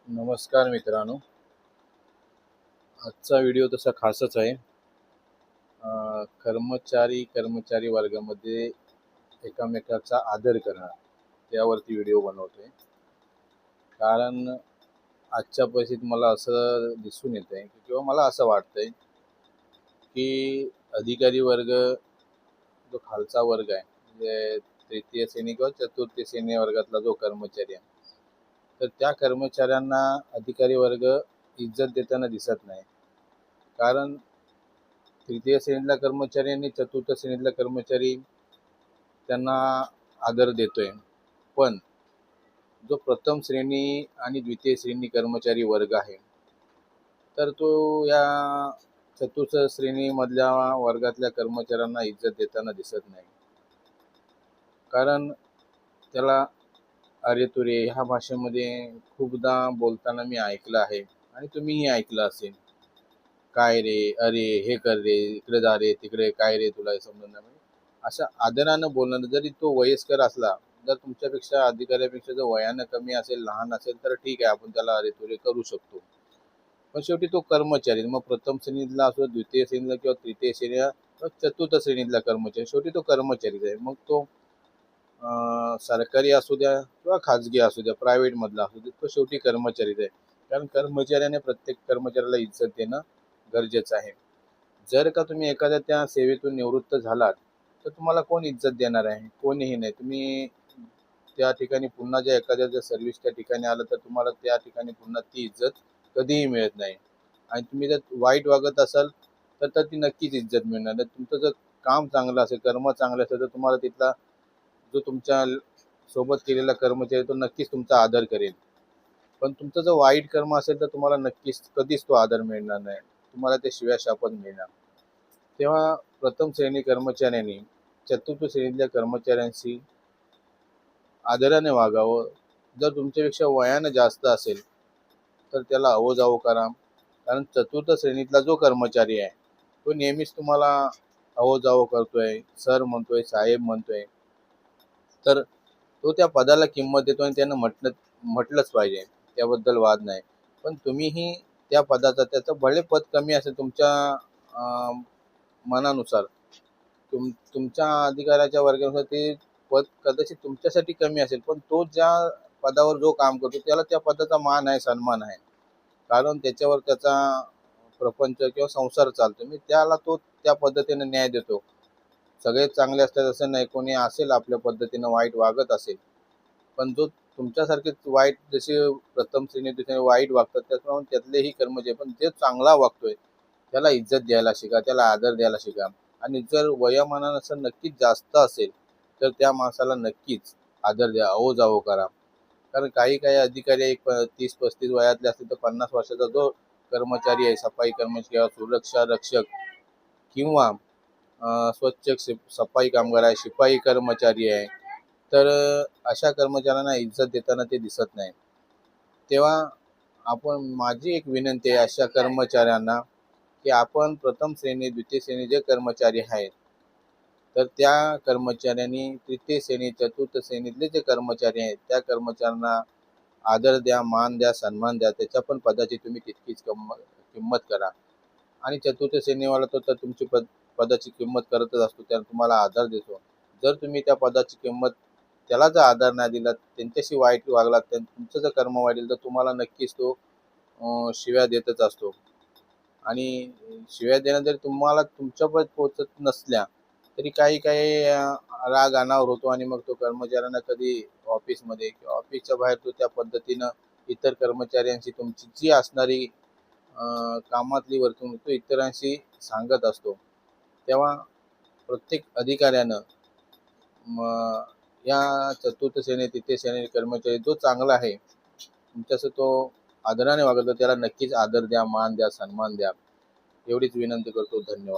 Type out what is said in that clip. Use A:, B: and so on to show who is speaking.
A: नमस्कार मित्रांनो, आजचा व्हिडिओ तसा खासच आहे. कर्मचारी वर्गामध्ये एकमेकाचा आदर करणं त्यावरती व्हिडिओ बनवतोय. कारण आजच्या परिस्थितीत मला असं दिसून येतंय किंवा मला असं वाटतंय की अधिकारी वर्ग जो खालचा वर्ग आहे, म्हणजे तृतीय श्रेणी किंवा चतुर्थ श्रेणी वर्गातला जो कर्मचारी आहे, तर त्या कर्मचाऱ्यांना अधिकारी वर्ग इज्जत देताना दिसत नाही. कारण तृतीय श्रेणीतला कर्मचारी आणि चतुर्थ श्रेणीतला कर्मचारी त्यांना आदर देतोय, पण जो प्रथम श्रेणी आणि द्वितीय श्रेणी कर्मचारी वर्ग आहे, तर तो या चतुर्थ श्रेणीमधल्या वर्गातल्या कर्मचाऱ्यांना इज्जत देताना दिसत नाही. कारण त्याला अरे तुरे ह्या भाषेमध्ये खूपदा बोलताना मी ऐकलं आहे आणि तुम्हीही ऐकलं असेल. काय रे, अरे हे कर रे, इकडे जा रे, तिकडे काय रे, तुला हे समजून नाही. अशा आदरानं बोलणं, जरी तो वयस्कर असला, जर तुमच्यापेक्षा अधिकाऱ्यापेक्षा जर वयानं कमी असेल, लहान असेल, तर ठीक आहे, आपण त्याला अरे तुरे करू शकतो. पण शेवटी तो कर्मचारी, मग प्रथम श्रेणीतला असो, द्वितीय श्रेणीतला किंवा तृतीय श्रेणीला किंवा चतुर्थ श्रेणीतला कर्मचारी, शेवटी तो कर्मचारीच आहे. मग तो सरकारी असू द्या किंवा खाजगी असू द्या, प्रायव्हेटमधला असू द्या, तो शेवटी कर्मचारीच आहे. कारण कर्मचाऱ्याने प्रत्येक कर्मचाऱ्याला इज्जत देणं गरजेचं आहे. जर का तुम्ही एखाद्या त्या सेवेतून निवृत्त झालात, तर तुम्हाला कोण इज्जत देणार आहे? कोणीही नाही. तुम्ही त्या ठिकाणी पुन्हा ज्या एखाद्या जर सर्व्हिसच्या ठिकाणी आलं, तर तुम्हाला त्या ठिकाणी पुन्हा ती इज्जत कधीही मिळत नाही. आणि तुम्ही जर वाईट वागत असाल, तर ती नक्कीच इज्जत मिळणार नाही. तुमचं जर काम चांगलं असेल, कर्म चांगलं असेल, तर तुम्हाला तिथला जो तुमच्या सोबत केलेला कर्मचारी तो नक्कीच तुमचा आदर करेल. पण तुमचं जर वाईट कर्म असेल, तर तुम्हाला नक्कीच कधीच तो आदर मिळणार नाही. तुम्हाला ते शिव्या शापच मिळणार. तेव्हा प्रथम श्रेणी कर्मचाऱ्यांनी चतुर्थ श्रेणीतल्या कर्मचाऱ्यांशी आदराने वागावं. जर तुमच्यापेक्षा वयानं जास्त असेल, तर त्याला अवो-जावो करा. कारण चतुर्थ श्रेणीतला जो कर्मचारी आहे, तो नेहमीच तुम्हाला अवो-जावो करतोय, सर म्हणतोय, साहेब म्हणतोय, तर तो त्या पदाला किंमत देतो आणि त्यानं म्हटलंच पाहिजे. त्याबद्दल वाद नाही. पण तुम्हीही त्या पदाचा, त्याचं भले पद कमी असेल तुमच्या मनानुसार, तुमच्या अधिकाराच्या वर्गानुसार ते पद कदाचित तुमच्यासाठी कमी असेल, पण तो ज्या पदावर जो काम करतो त्याला त्या पदाचा मान आहे, सन्मान आहे. कारण त्याच्यावर त्याचा प्रपंच किंवा संसार चालतो. मी त्याला तो त्या पद्धतीने न्याय देतो. सगळेच चांगले असतात असं नाही, कोणी असेल आपल्या पद्धतीनं वाईट वागत असेल, पण जो तुमच्यासारखेच वाईट, जसे प्रथम श्रेणी वाईट वागतात, त्याचप्रमाणे त्यातलेही कर्मचारी, पण जे चांगला वागतोय त्याला इज्जत द्यायला शिका, त्याला आदर द्यायला शिका. आणि जर वयोमानानुसार नक्कीच जास्त असेल, तर त्या माणसाला नक्कीच आदर द्या, अवो-जावो करा. कारण काही काही अधिकारी एक 30-35 वयातले असतील, तर 50 वर्षाचा जो कर्मचारी आहे, सफाई कर्मचारी किंवा सुरक्षा रक्षक किंवा स्वच्छ सफाई कामगार आहे, शिपाई कर्मचारी आहे, तर अशा कर्मचाऱ्यांना इज्जत देताना ते दिसत नाही. तेव्हा माझी एक विनंती आहे अशा कर्मचाऱ्यांना, की आपण प्रथम श्रेणी, द्वितीय श्रेणी जे कर्मचारी आहेत, तर त्या कर्मचाऱ्यांनी तृतीय श्रेणी, चतुर्थ श्रेणीतले जे कर्मचारी आहेत, त्या कर्मचाऱ्यांना आदर द्या, मान द्या, सन्मान द्या. त्याच्या पण पदाची तुम्ही तितकीच किंमत करा. आणि चतुर्थ श्रेणीवाला तर तुमची पदाची किंमत करतच असतो, त्याला तुम्हाला आदर देतो. जर तुम्ही त्या पदाची किंमत, त्याला जर आदर नाही दिला, त्यांच्याशी वाईट वागलात, तुमचं जर कर्म वाढेल, तर तुम्हाला नक्कीच तो शिव्या देतच असतो. आणि शिव्या देणं जरी तुम्हाला तुमच्यापर्यंत पोहोचत नसल्या, तरी काही काही राग अनावर होतो आणि मग तो कर्मचाऱ्यांना कधी ऑफिसमध्ये किंवा ऑफिसच्या बाहेर तो त्या पद्धतीनं इतर कर्मचाऱ्यांशी तुमची जी असणारी कामातली वर्तणूक तो इतरांशी सांगत असतो. तेव्हा प्रत्येक अधिकाऱ्यानं या चतुर्थ श्रेणी, तृतीय श्रेणी कर्मचारी जो चांगला आहे, तुमच्याशी तो आदराने वागतो, त्याला नक्कीच आदर द्या, मान द्या, सन्मान द्या. एवढीच विनंती करतो. धन्यवाद.